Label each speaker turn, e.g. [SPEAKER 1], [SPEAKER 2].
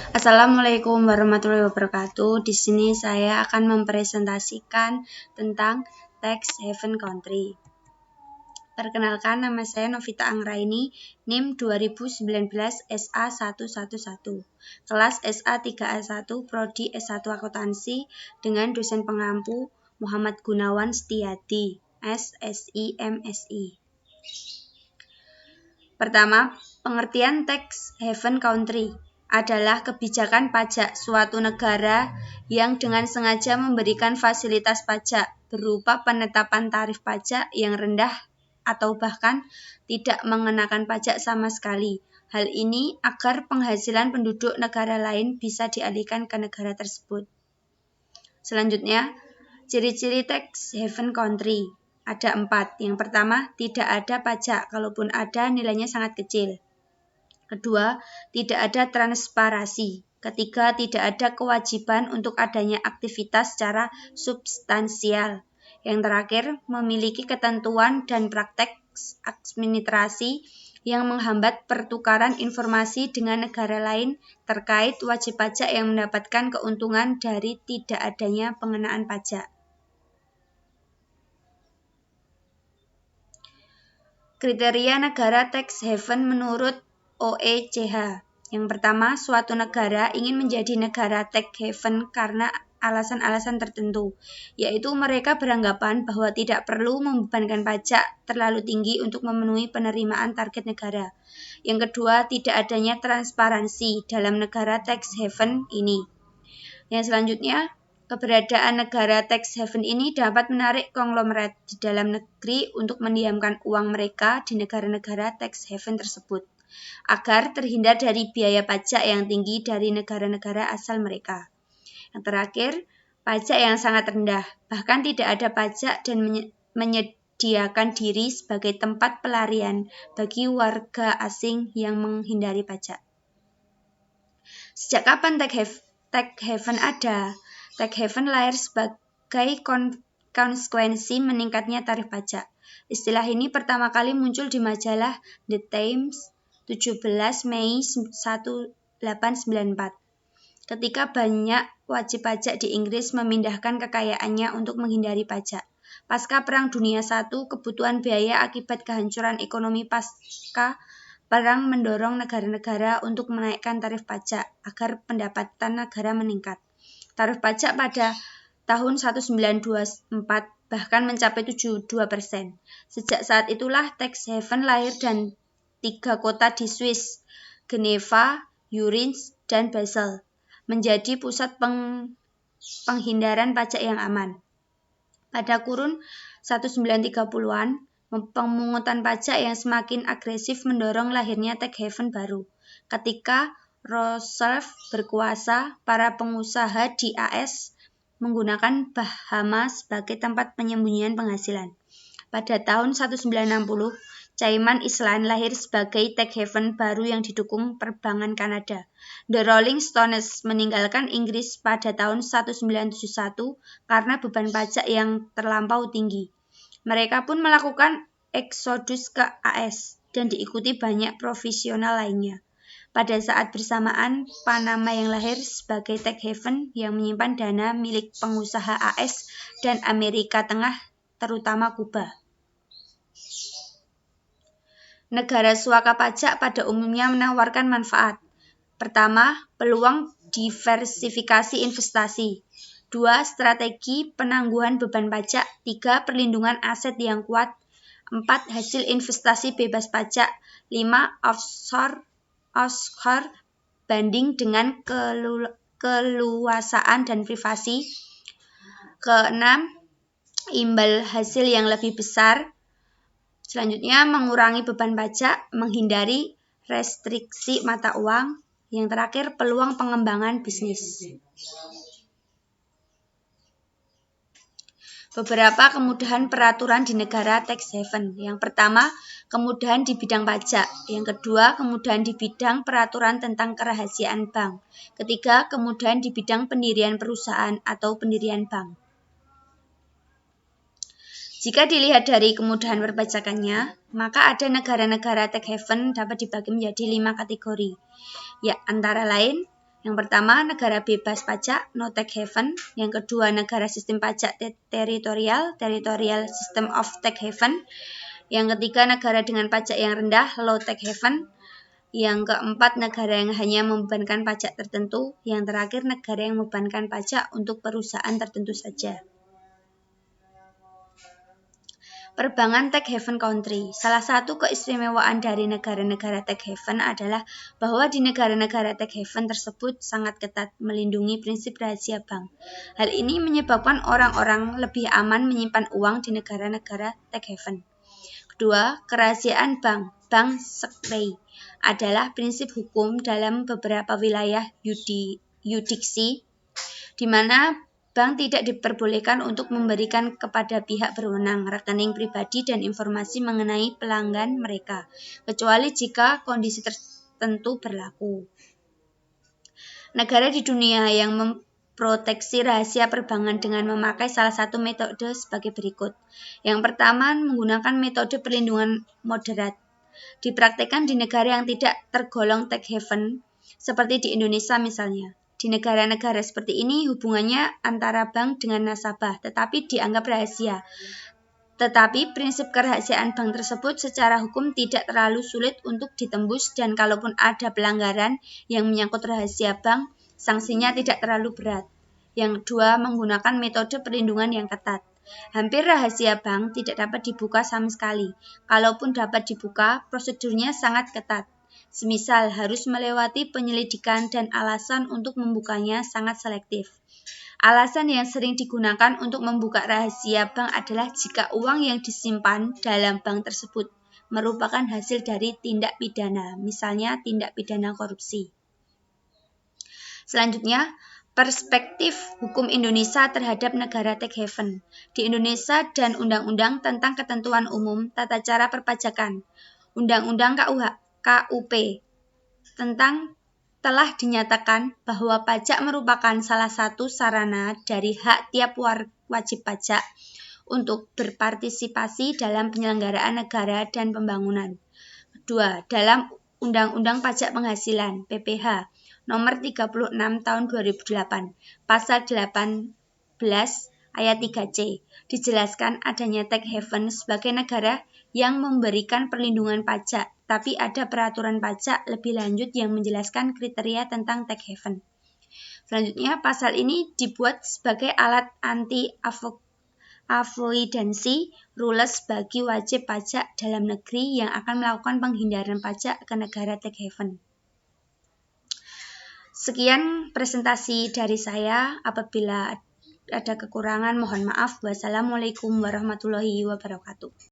[SPEAKER 1] Assalamualaikum warahmatullahi wabarakatuh. Di sini saya akan mempresentasikan tentang tax haven country. Perkenalkan, nama saya Novita Anggraini, NIM 2019 SA111, kelas SA3A1, Prodi S1 Akuntansi dengan dosen pengampu Muhammad Gunawan Setiadi, SSI MSI. Pertama, pengertian tax haven country adalah kebijakan pajak suatu negara yang dengan sengaja memberikan fasilitas pajak berupa penetapan tarif pajak yang rendah atau bahkan tidak mengenakan pajak sama sekali. Hal ini agar penghasilan penduduk negara lain bisa dialihkan ke negara tersebut. Selanjutnya, ciri-ciri tax haven country. Ada 4. Yang pertama, tidak ada pajak, kalaupun ada nilainya sangat kecil. Kedua, tidak ada transparansi. Ketiga, tidak ada kewajiban untuk adanya aktivitas secara substansial. Yang terakhir, memiliki ketentuan dan praktek administrasi yang menghambat pertukaran informasi dengan negara lain terkait wajib pajak yang mendapatkan keuntungan dari tidak adanya pengenaan pajak. Kriteria negara tax haven menurut OECH. Yang pertama, suatu negara ingin menjadi negara tax haven karena alasan-alasan tertentu, yaitu mereka beranggapan bahwa tidak perlu membebankan pajak terlalu tinggi untuk memenuhi penerimaan target negara. Yang kedua, tidak adanya transparansi dalam negara tax haven ini. Yang selanjutnya, keberadaan negara tax haven ini dapat menarik konglomerat di dalam negeri untuk mendiamkan uang mereka di negara-negara tax haven tersebut, agar terhindar dari biaya pajak yang tinggi dari negara-negara asal mereka. Yang terakhir, pajak yang sangat rendah, bahkan tidak ada pajak dan menyediakan diri sebagai tempat pelarian bagi warga asing yang menghindari pajak. Sejak kapan tax haven ada? Tax haven lahir sebagai konsekuensi meningkatnya tarif pajak. Istilah ini pertama kali muncul di majalah The Times 17 Mei 1894. Ketika banyak wajib pajak di Inggris memindahkan kekayaannya untuk menghindari pajak. Pasca Perang Dunia I, kebutuhan biaya akibat kehancuran ekonomi pasca perang mendorong negara-negara untuk menaikkan tarif pajak agar pendapatan negara meningkat. Tarif pajak pada tahun 1924 bahkan mencapai 72%. Sejak saat itulah tax haven lahir dan 3 kota di Swiss, Geneva, Zurich, dan Basel, menjadi pusat penghindaran pajak yang aman. Pada kurun 1930-an, pemungutan pajak yang semakin agresif mendorong lahirnya tax haven baru. Ketika Roosevelt berkuasa, para pengusaha di AS menggunakan Bahamas sebagai tempat penyembunyian penghasilan. Pada tahun 1960, Cayman Island lahir sebagai tax haven baru yang didukung perbankan Kanada. The Rolling Stones meninggalkan Inggris pada tahun 1971 karena beban pajak yang terlampau tinggi. Mereka pun melakukan eksodus ke AS dan diikuti banyak profesional lainnya. Pada saat bersamaan, Panama yang lahir sebagai tax haven yang menyimpan dana milik pengusaha AS dan Amerika Tengah, terutama Kuba. Negara suaka pajak pada umumnya menawarkan manfaat. Pertama, peluang diversifikasi investasi. 2. Strategi penangguhan beban pajak. 3. Perlindungan aset yang kuat. 4. Hasil investasi bebas pajak. 5. Offshore banding dengan keluasaan dan privasi. Keenam, imbal hasil yang lebih besar. Selanjutnya, mengurangi beban pajak, menghindari restriksi mata uang. Yang terakhir, peluang pengembangan bisnis. Beberapa kemudahan peraturan di negara tax haven. Yang pertama, kemudahan di bidang pajak. Yang kedua, kemudahan di bidang peraturan tentang kerahasiaan bank. Ketiga, kemudahan di bidang pendirian perusahaan atau pendirian bank. Jika dilihat dari kemudahan perpajakannya, maka ada negara-negara tax haven dapat dibagi menjadi 5 kategori. Ya, antara lain Yang pertama, negara bebas pajak, no tax haven. Yang kedua, negara sistem pajak teritorial, territorial system of tax haven. Yang ketiga, negara dengan pajak yang rendah, low tax haven. Yang keempat, negara yang hanya membebankan pajak tertentu. Yang terakhir, negara yang membebankan pajak untuk perusahaan tertentu saja. Perbankan tax haven country. Salah satu keistimewaan dari negara-negara tax haven adalah bahwa di negara-negara tax haven tersebut sangat ketat melindungi prinsip rahasia bank. Hal ini menyebabkan orang-orang lebih aman menyimpan uang di negara-negara tax haven. Kedua, kerahasiaan bank, bank secrecy, adalah prinsip hukum dalam beberapa wilayah yurisdiksi di mana bank tidak diperbolehkan untuk memberikan kepada pihak berwenang rekening pribadi dan informasi mengenai pelanggan mereka, kecuali jika kondisi tertentu berlaku. Negara di dunia yang memproteksi rahasia perbankan dengan memakai salah satu metode sebagai berikut. Yang pertama, menggunakan metode perlindungan moderat. Dipraktikkan di negara yang tidak tergolong tax haven, seperti di Indonesia misalnya. Di negara-negara seperti ini, hubungannya antara bank dengan nasabah tetapi dianggap rahasia. Tetapi prinsip kerahasiaan bank tersebut secara hukum tidak terlalu sulit untuk ditembus dan kalaupun ada pelanggaran yang menyangkut rahasia bank, sanksinya tidak terlalu berat. Yang kedua, menggunakan metode perlindungan yang ketat. Hampir rahasia bank tidak dapat dibuka sama sekali. Kalaupun dapat dibuka, prosedurnya sangat ketat. Semisal harus melewati penyelidikan dan alasan untuk membukanya sangat selektif. Alasan yang sering digunakan untuk membuka rahasia bank adalah jika uang yang disimpan dalam bank tersebut merupakan hasil dari tindak pidana, misalnya tindak pidana korupsi. Selanjutnya, perspektif hukum Indonesia terhadap negara tax haven. Di Indonesia dan Undang-Undang tentang Ketentuan Umum Tata Cara Perpajakan, Undang-Undang KUP tentang telah dinyatakan bahwa pajak merupakan salah satu sarana dari hak tiap wajib pajak untuk berpartisipasi dalam penyelenggaraan negara dan pembangunan. Kedua, dalam Undang-Undang Pajak Penghasilan (PPH) Nomor 36 Tahun 2008, Pasal 18 Ayat 3C, dijelaskan adanya tax haven sebagai negara yang memberikan perlindungan pajak, tapi ada peraturan pajak lebih lanjut yang menjelaskan kriteria tentang tax haven. Selanjutnya, pasal ini dibuat sebagai alat anti-avoidancy rules bagi wajib pajak dalam negeri yang akan melakukan penghindaran pajak ke negara tax haven. Sekian presentasi dari saya. Apabila ada kekurangan, mohon maaf. Wassalamualaikum warahmatullahi wabarakatuh.